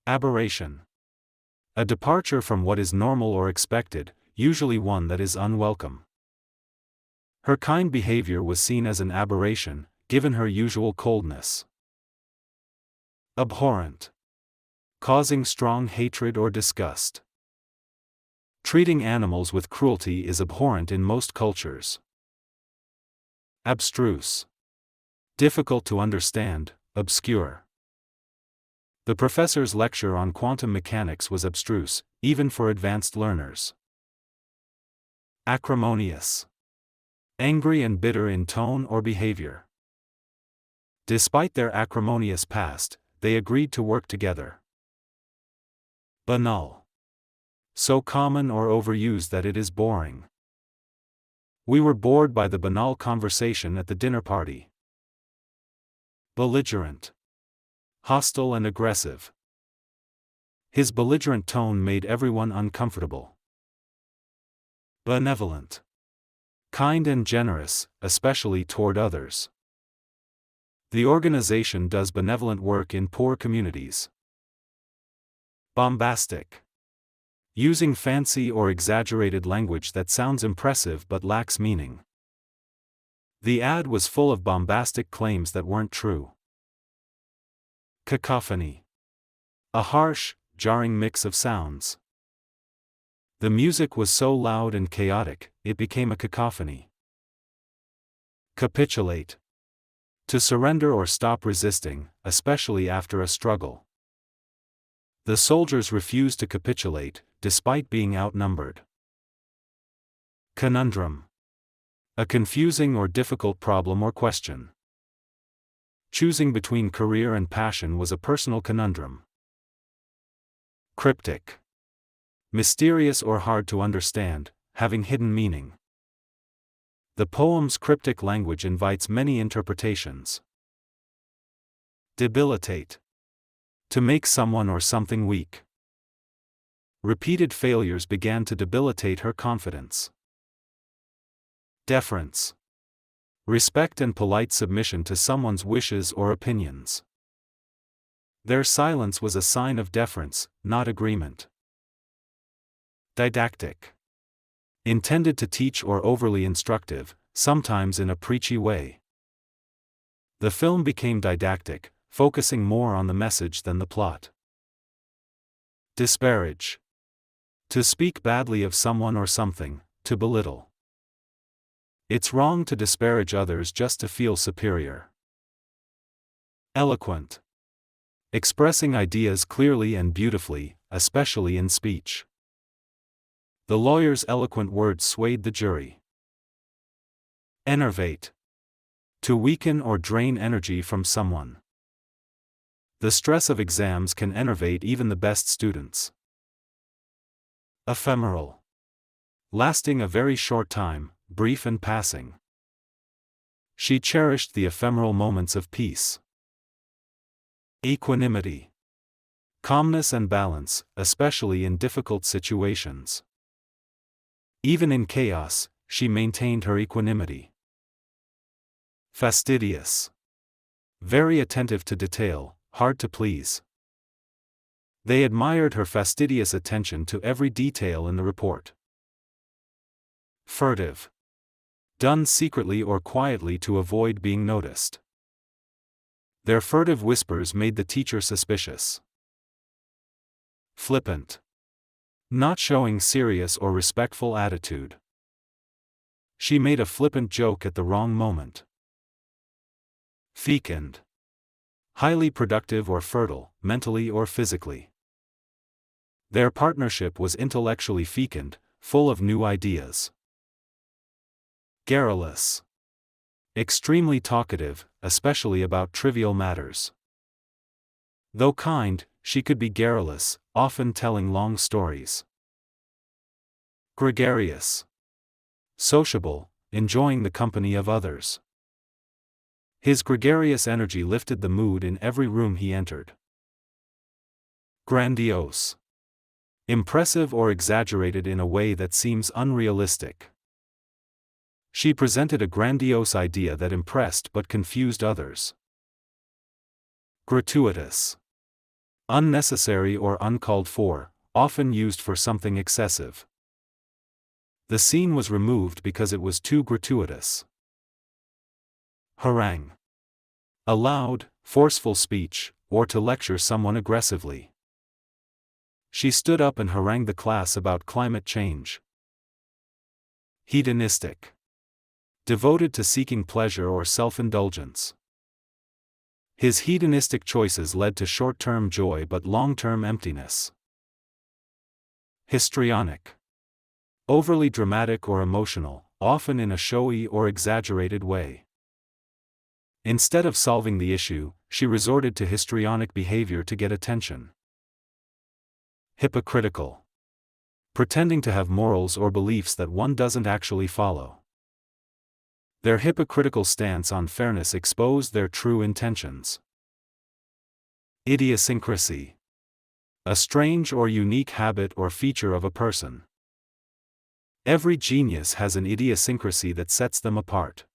Aberration. A departure from what is normal or expected, usually one that is unwelcome. Her kind behavior was seen as an aberration, given her usual coldness. Abhorrent. Causing strong hatred or disgust. Treating animals with cruelty is abhorrent in most cultures. Abstruse. Difficult to understand, obscure. The professor's lecture on quantum mechanics was abstruse, even for advanced learners. Acrimonious. Angry and bitter in tone or behavior. Despite their acrimonious past, they agreed to work together. Banal. So common or overused that it is boring. We were bored by the banal conversation at the dinner party. Belligerent. Hostile and aggressive. His belligerent tone made everyone uncomfortable. Benevolent. Kind and generous, especially toward others. The organization does benevolent work in poor communities. Bombastic. Using fancy or exaggerated language that sounds impressive but lacks meaning. The ad was full of bombastic claims that weren't true. Cacophony. A harsh, jarring mix of sounds. The music was so loud and chaotic, it became a cacophony. Capitulate. To surrender or stop resisting, especially after a struggle. The soldiers refused to capitulate, despite being outnumbered. Conundrum. A confusing or difficult problem or question. Choosing between career and passion was a personal conundrum. Cryptic. Mysterious or hard to understand, having hidden meaning. The poem's cryptic language invites many interpretations. Debilitate. To make someone or something weak. Repeated failures began to debilitate her confidence. Deference. Respect and polite submission to someone's wishes or opinions. Their silence was a sign of deference, not agreement. Didactic. Intended to teach or overly instructive, sometimes in a preachy way. The film became didactic, focusing more on the message than the plot. Disparage. To speak badly of someone or something, to belittle. It's wrong to disparage others just to feel superior. Eloquent. Expressing ideas clearly and beautifully, especially in speech. The lawyer's eloquent words swayed the jury. Enervate. To weaken or drain energy from someone. The stress of exams can enervate even the best students. Ephemeral. Lasting a very short time, brief and passing. She cherished the ephemeral moments of peace. Equanimity. Calmness and balance, especially in difficult situations. Even in chaos, she maintained her equanimity. Fastidious. Very attentive to detail, hard to please. They admired her fastidious attention to every detail in the report. Furtive. Done secretly or quietly to avoid being noticed. Their furtive whispers made the teacher suspicious. Flippant. Not showing serious or respectful attitude. She made a flippant joke at the wrong moment. Fecund. Highly productive or fertile, mentally or physically. Their partnership was intellectually fecund, full of new ideas. Garrulous. Extremely talkative, especially about trivial matters. Though kind, she could be garrulous, often telling long stories. Gregarious. Sociable, enjoying the company of others. His gregarious energy lifted the mood in every room he entered. Grandiose. Impressive or exaggerated in a way that seems unrealistic. She presented a grandiose idea that impressed but confused others. Gratuitous. Unnecessary or uncalled for, often used for something excessive. The scene was removed because it was too gratuitous. Harangue. A loud, forceful speech, or to lecture someone aggressively. She stood up and harangued the class about climate change. Hedonistic. Devoted to seeking pleasure or self-indulgence. His hedonistic choices led to short-term joy but long-term emptiness. Histrionic. Overly dramatic or emotional, often in a showy or exaggerated way. Instead of solving the issue, she resorted to histrionic behavior to get attention. Hypocritical. Pretending to have morals or beliefs that one doesn't actually follow. Their hypocritical stance on fairness exposed their true intentions. Idiosyncrasy. A strange or unique habit or feature of a person. Every genius has an idiosyncrasy that sets them apart.